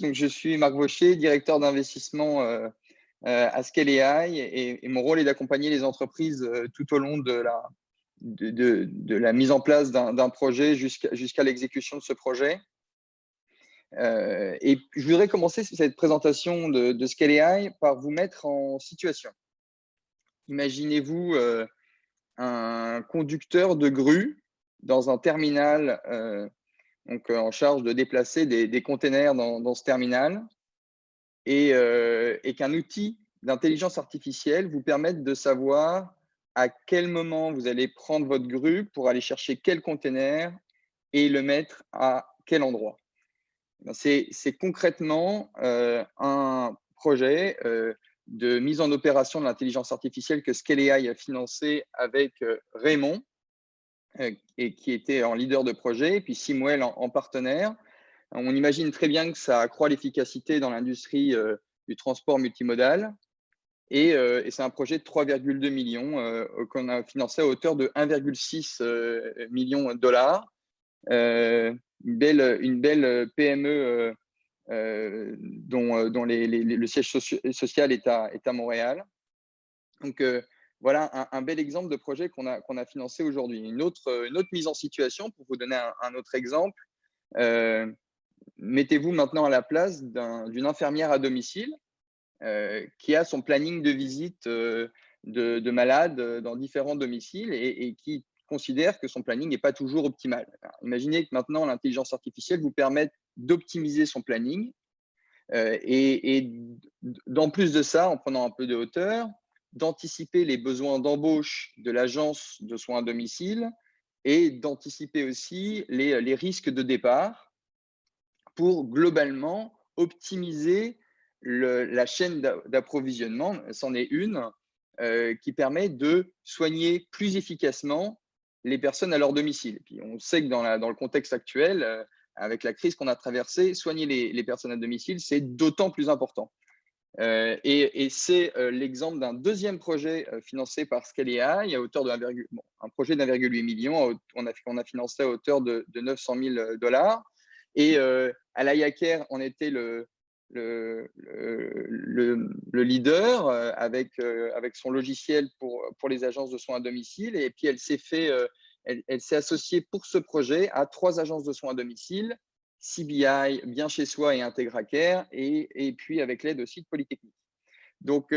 Donc, je suis Marc Vaucher, directeur d'investissement à Scale AI et mon rôle est d'accompagner les entreprises tout au long de la mise en place d'un projet jusqu'à l'exécution de ce projet. Et je voudrais commencer cette présentation de Scale AI par vous mettre en situation. Imaginez-vous un conducteur de grue dans un terminal en charge de déplacer des containers dans ce terminal et qu'un outil d'intelligence artificielle vous permette de savoir à quel moment vous allez prendre votre grue pour aller chercher quel container et le mettre à quel endroit. C'est concrètement un projet de mise en opération de l'intelligence artificielle que Scale AI a financé avec Raymond, et qui était en leader de projet, et puis Simwell en partenaire. On imagine très bien que ça accroît l'efficacité dans l'industrie du transport multimodal. Et c'est un projet de 3,2 millions qu'on a financé à hauteur de 1,6 million de dollars. Une belle PME dont le siège social est à Montréal. Donc, voilà un bel exemple de projet qu'on a financé aujourd'hui. Une autre mise en situation, pour vous donner un autre exemple. Mettez-vous maintenant à la place d'une infirmière à domicile qui a son planning de visite de malades dans différents domiciles et qui considère que son planning n'est pas toujours optimal. Alors, imaginez que maintenant l'intelligence artificielle vous permette d'optimiser son planning et d'en plus de ça, en prenant un peu de hauteur, d'anticiper les besoins d'embauche de l'agence de soins à domicile et d'anticiper aussi les risques de départ pour globalement optimiser la chaîne d'approvisionnement. C'en est une qui permet de soigner plus efficacement les personnes à leur domicile. Et puis on sait que dans le contexte actuel, avec la crise qu'on a traversée, soigner les personnes à domicile, c'est d'autant plus important. Et c'est l'exemple d'un deuxième projet financé par Scale AI à hauteur de un projet d'1,8 million. On a financé à hauteur de 900 000 dollars. Et Alaya Care en était le leader avec son logiciel pour les agences de soins à domicile. Et puis, elle s'est associée pour ce projet à 3 agences de soins à domicile, CBI, Bien Chez Soi et IntegraCare, et puis avec l'aide aussi de Polytechnique. Donc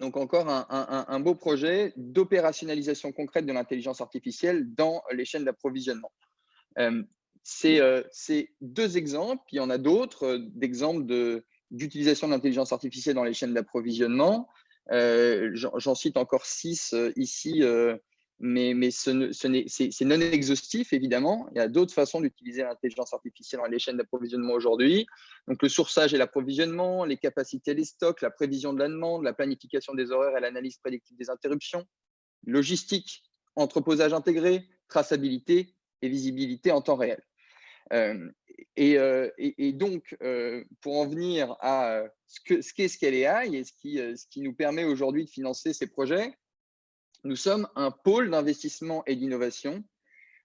encore un beau projet d'opérationnalisation concrète de l'intelligence artificielle dans les chaînes d'approvisionnement. C'est 2 exemples, il y en a d'autres, d'exemples d'utilisation de l'intelligence artificielle dans les chaînes d'approvisionnement. J'en cite encore 6 ici, mais c'est non exhaustif, évidemment. Il y a d'autres façons d'utiliser l'intelligence artificielle dans les chaînes d'approvisionnement aujourd'hui. Donc, le sourçage et l'approvisionnement, les capacités, les stocks, la prévision de la demande, la planification des horaires et l'analyse prédictive des interruptions, logistique, entreposage intégré, traçabilité et visibilité en temps réel. Et donc, pour en venir à ce qu'est Scale AI et ce qui nous permet aujourd'hui de financer ces projets, nous sommes un pôle d'investissement et d'innovation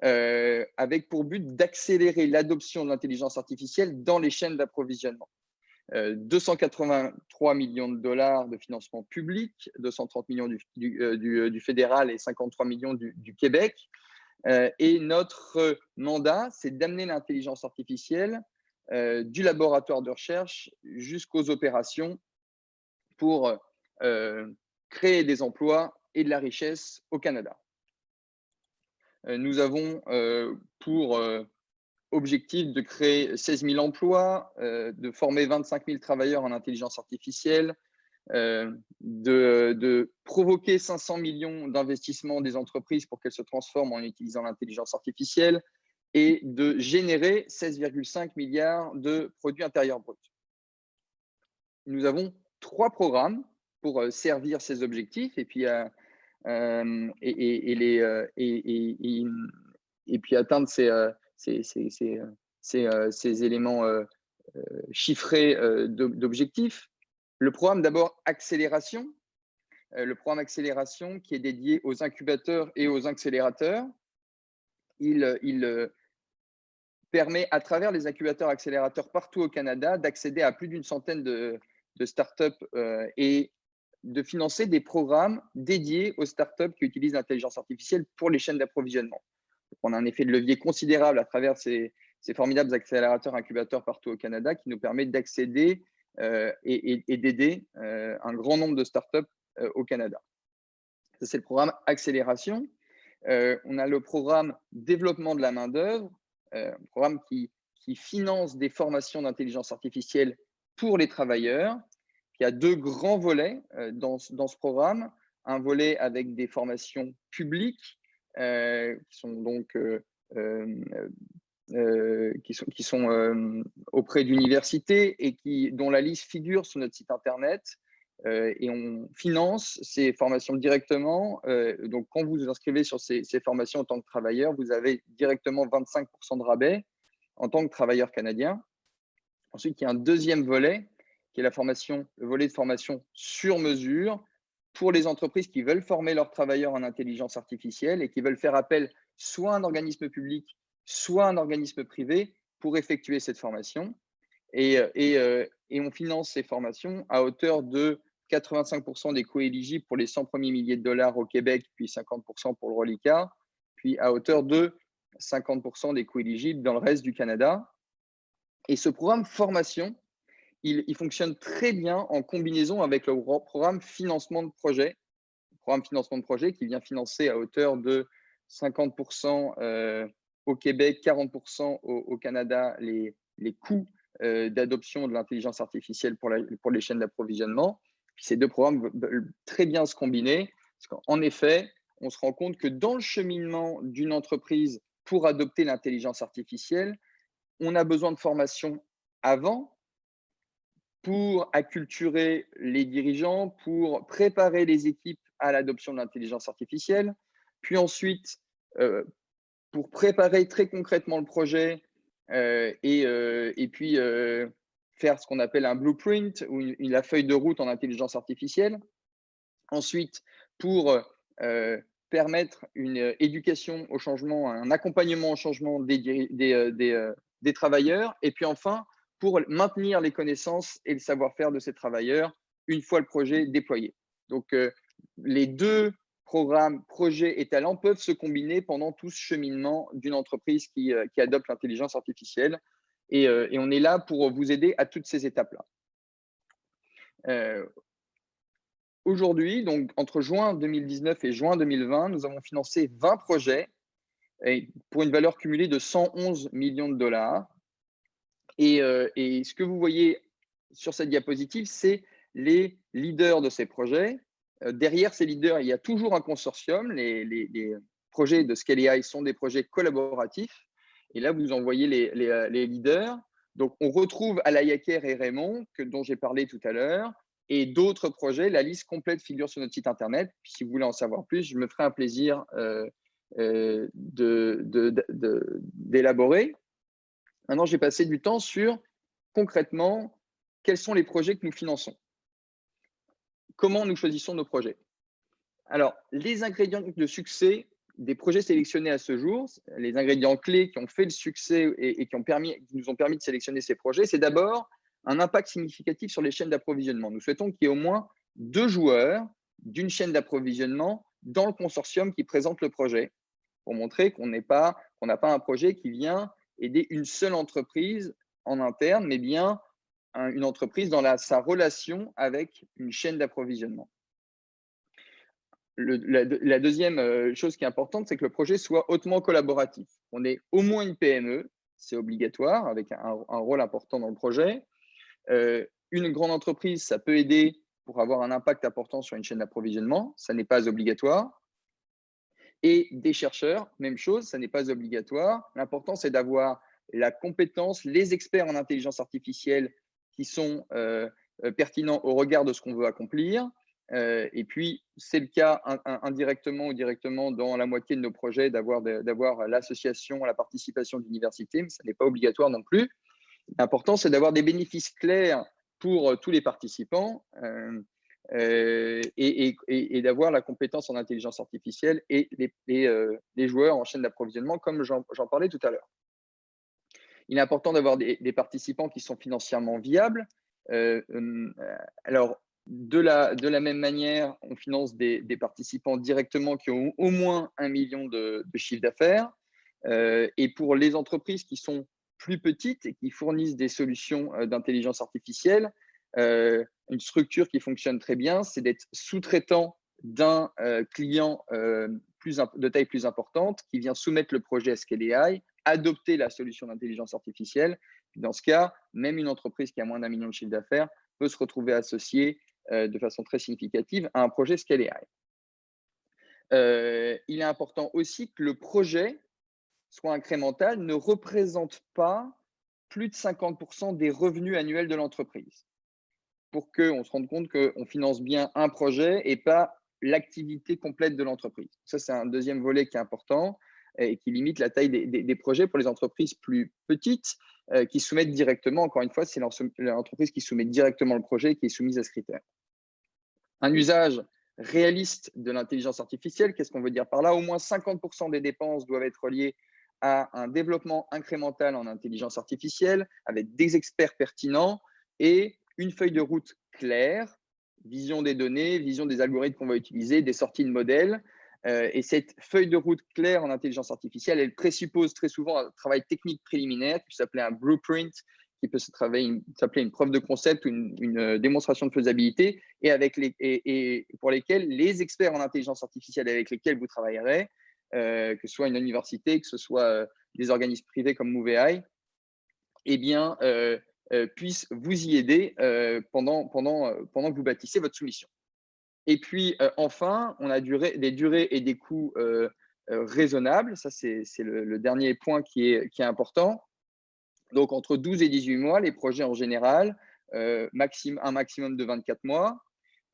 avec pour but d'accélérer l'adoption de l'intelligence artificielle dans les chaînes d'approvisionnement. 283 millions de dollars de financement public, 230 millions du fédéral et 53 millions du Québec. Et notre mandat, c'est d'amener l'intelligence artificielle du laboratoire de recherche jusqu'aux opérations pour créer des emplois et de la richesse au Canada. Nous avons pour objectif de créer 16 000 emplois, de former 25 000 travailleurs en intelligence artificielle, de provoquer 500 millions d'investissements des entreprises pour qu'elles se transforment en utilisant l'intelligence artificielle et de générer 16,5 milliards de produits intérieurs bruts. Nous avons 3 programmes pour servir ces objectifs et puis atteindre ces éléments chiffrés d'objectifs. Le programme d'abord accélération, le programme accélération qui est dédié aux incubateurs et aux accélérateurs. Il permet, à travers les incubateurs accélérateurs partout au Canada, d'accéder à plus d'une centaine de startups et de financer des programmes dédiés aux startups qui utilisent l'intelligence artificielle pour les chaînes d'approvisionnement. On a un effet de levier considérable à travers ces formidables accélérateurs incubateurs partout au Canada qui nous permettent d'accéder et d'aider un grand nombre de startups au Canada. Ça, c'est le programme accélération. On a le programme développement de la main-d'œuvre, un programme qui finance des formations d'intelligence artificielle pour les travailleurs. Il y a deux grands volets dans ce programme. Un volet avec des formations publiques qui sont donc auprès d'universités et dont la liste figure sur notre site internet. Et on finance ces formations directement. Donc, quand vous vous inscrivez sur ces formations en tant que travailleur, vous avez directement 25% de rabais en tant que travailleur canadien. Ensuite, il y a un deuxième volet qui est le volet de formation sur mesure pour les entreprises qui veulent former leurs travailleurs en intelligence artificielle et qui veulent faire appel soit à un organisme public, soit à un organisme privé pour effectuer cette formation. Et on finance ces formations à hauteur de 85% des coûts éligibles pour les 100 premiers milliers de dollars au Québec, puis 50% pour le reliquat, puis à hauteur de 50% des coûts éligibles dans le reste du Canada. Et ce programme formation, il fonctionne très bien en combinaison avec le programme financement de projet. Le programme financement de projet qui vient financer à hauteur de 50% au Québec, 40% au Canada les coûts d'adoption de l'intelligence artificielle pour les chaînes d'approvisionnement. Ces deux programmes veulent très bien se combiner. Parce qu'en effet, on se rend compte que dans le cheminement d'une entreprise pour adopter l'intelligence artificielle, on a besoin de formation avant pour acculturer les dirigeants, pour préparer les équipes à l'adoption de l'intelligence artificielle, puis ensuite pour préparer très concrètement le projet et puis faire ce qu'on appelle un blueprint ou la feuille de route en intelligence artificielle. Ensuite, pour permettre une éducation au changement, un accompagnement au changement des travailleurs. Et puis enfin, pour maintenir les connaissances et le savoir-faire de ces travailleurs une fois le projet déployé. Donc, les deux programmes, projets et talents peuvent se combiner pendant tout ce cheminement d'une entreprise qui adopte l'intelligence artificielle. Et on est là pour vous aider à toutes ces étapes-là. Aujourd'hui, donc entre juin 2019 et juin 2020, nous avons financé 20 projets pour une valeur cumulée de 111 millions de dollars. Et ce que vous voyez sur cette diapositive, c'est les leaders de ces projets. Derrière ces leaders, il y a toujours un consortium. Les projets de Scale AI sont des projets collaboratifs. Et là, vous en voyez les leaders. Donc, on retrouve Alaya Care et Raymond, dont j'ai parlé tout à l'heure, et d'autres projets. La liste complète figure sur notre site internet. Puis, si vous voulez en savoir plus, je me ferai un plaisir d'élaborer. Maintenant, j'ai passé du temps sur concrètement quels sont les projets que nous finançons. Comment nous choisissons nos projets? Alors, les ingrédients de succès des projets sélectionnés à ce jour, les ingrédients clés qui ont fait le succès et qui nous ont permis de sélectionner ces projets, c'est d'abord un impact significatif sur les chaînes d'approvisionnement. Nous souhaitons qu'il y ait au moins 2 joueurs d'une chaîne d'approvisionnement dans le consortium qui présente le projet pour montrer qu'on n'a pas un projet qui vient aider une seule entreprise en interne, mais bien une entreprise dans sa relation avec une chaîne d'approvisionnement. La deuxième chose qui est importante, c'est que le projet soit hautement collaboratif. On est au moins une PME, c'est obligatoire, avec un rôle important dans le projet. Une grande entreprise, ça peut aider pour avoir un impact important sur une chaîne d'approvisionnement, ça n'est pas obligatoire. Et des chercheurs, même chose, ça n'est pas obligatoire. L'important, c'est d'avoir la compétence, les experts en intelligence artificielle qui sont pertinents au regard de ce qu'on veut accomplir. Et puis, c'est le cas indirectement ou directement dans la moitié de nos projets d'avoir l'association, la participation d'universités, mais ça n'est pas obligatoire non plus. L'important, c'est d'avoir des bénéfices clairs pour tous les participants et d'avoir la compétence en intelligence artificielle et les joueurs en chaîne d'approvisionnement, comme j'en parlais tout à l'heure. Il est important d'avoir des participants qui sont financièrement viables. Alors, de la même manière, on finance des participants directement qui ont au moins 1 million de chiffre d'affaires. Et pour les entreprises qui sont plus petites et qui fournissent des solutions d'intelligence artificielle, une structure qui fonctionne très bien, c'est d'être sous-traitant d'un client de taille plus importante qui vient soumettre le projet à Scale AI, adopter la solution d'intelligence artificielle. Dans ce cas, même une entreprise qui a moins d'1 million de chiffre d'affaires peut se retrouver associée de façon très significative à un projet Scale AI. Il est important aussi que le projet soit incrémental ne représente pas plus de 50% des revenus annuels de l'entreprise, pour qu'on se rende compte qu'on finance bien un projet et pas l'activité complète de l'entreprise. Ça, c'est un deuxième volet qui est important et qui limite la taille des projets pour les entreprises plus petites qui soumettent directement. Encore une fois, c'est l'entreprise qui soumet directement le projet qui est soumise à ce critère. Un usage réaliste de l'intelligence artificielle, qu'est-ce qu'on veut dire par là? Au moins 50% des dépenses doivent être liées à un développement incrémental en intelligence artificielle avec des experts pertinents et une feuille de route claire, vision des données, vision des algorithmes qu'on va utiliser, des sorties de modèles. Et cette feuille de route claire en intelligence artificielle, elle présuppose très souvent un travail technique préliminaire qui s'appelait un blueprint, qui peut s'appeler une preuve de concept ou une démonstration de faisabilité, et pour lesquels les experts en intelligence artificielle avec lesquels vous travaillerez, que ce soit une université, que ce soit des organismes privés comme MoveAI, eh bien, puissent vous y aider pendant que vous bâtissez votre soumission. Et puis, enfin, on a des durées et des coûts raisonnables. Ça, c'est le dernier point qui est important. Donc, entre 12 et 18 mois, les projets en général, un maximum de 24 mois.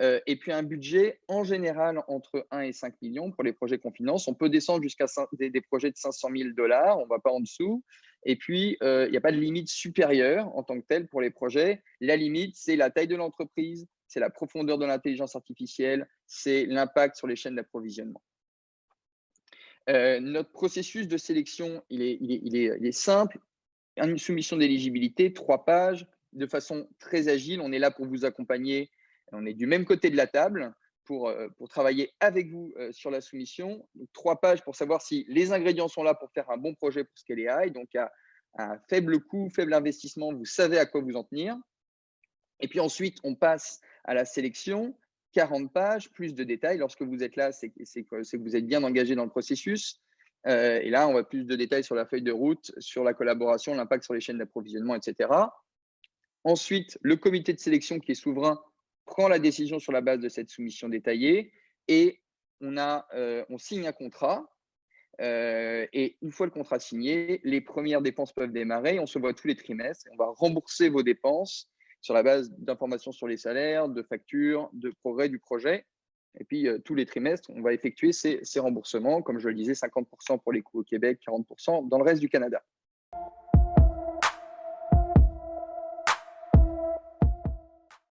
Et puis, un budget en général entre 1 et 5 millions pour les projets qu'on finance. On peut descendre jusqu'à des projets de 500 000 $, on ne va pas en dessous. Et puis, il n'y a pas de limite supérieure en tant que telle pour les projets. La limite, c'est la taille de l'entreprise, c'est la profondeur de l'intelligence artificielle, c'est l'impact sur les chaînes d'approvisionnement. Notre processus de sélection, il est simple. Une soumission d'éligibilité, 3 pages, de façon très agile. On est là pour vous accompagner. On est du même côté de la table pour travailler avec vous sur la soumission. Donc, 3 pages pour savoir si les ingrédients sont là pour faire un bon projet pour Scale AI. Donc, à faible coût, faible investissement, vous savez à quoi vous en tenir. Et puis ensuite, on passe à la sélection. 40 pages, plus de détails. Lorsque vous êtes là, c'est que vous êtes bien engagé dans le processus. Et là, on va plus de détails sur la feuille de route, sur la collaboration, l'impact sur les chaînes d'approvisionnement, etc. Ensuite, le comité de sélection qui est souverain prend la décision sur la base de cette soumission détaillée et on signe un contrat. Et une fois le contrat signé, les premières dépenses peuvent démarrer. On se voit tous les trimestres. On va rembourser vos dépenses sur la base d'informations sur les salaires, de factures, de progrès du projet. Et puis, tous les trimestres, on va effectuer ces remboursements. Comme je le disais, 50% pour les coûts au Québec, 40% dans le reste du Canada.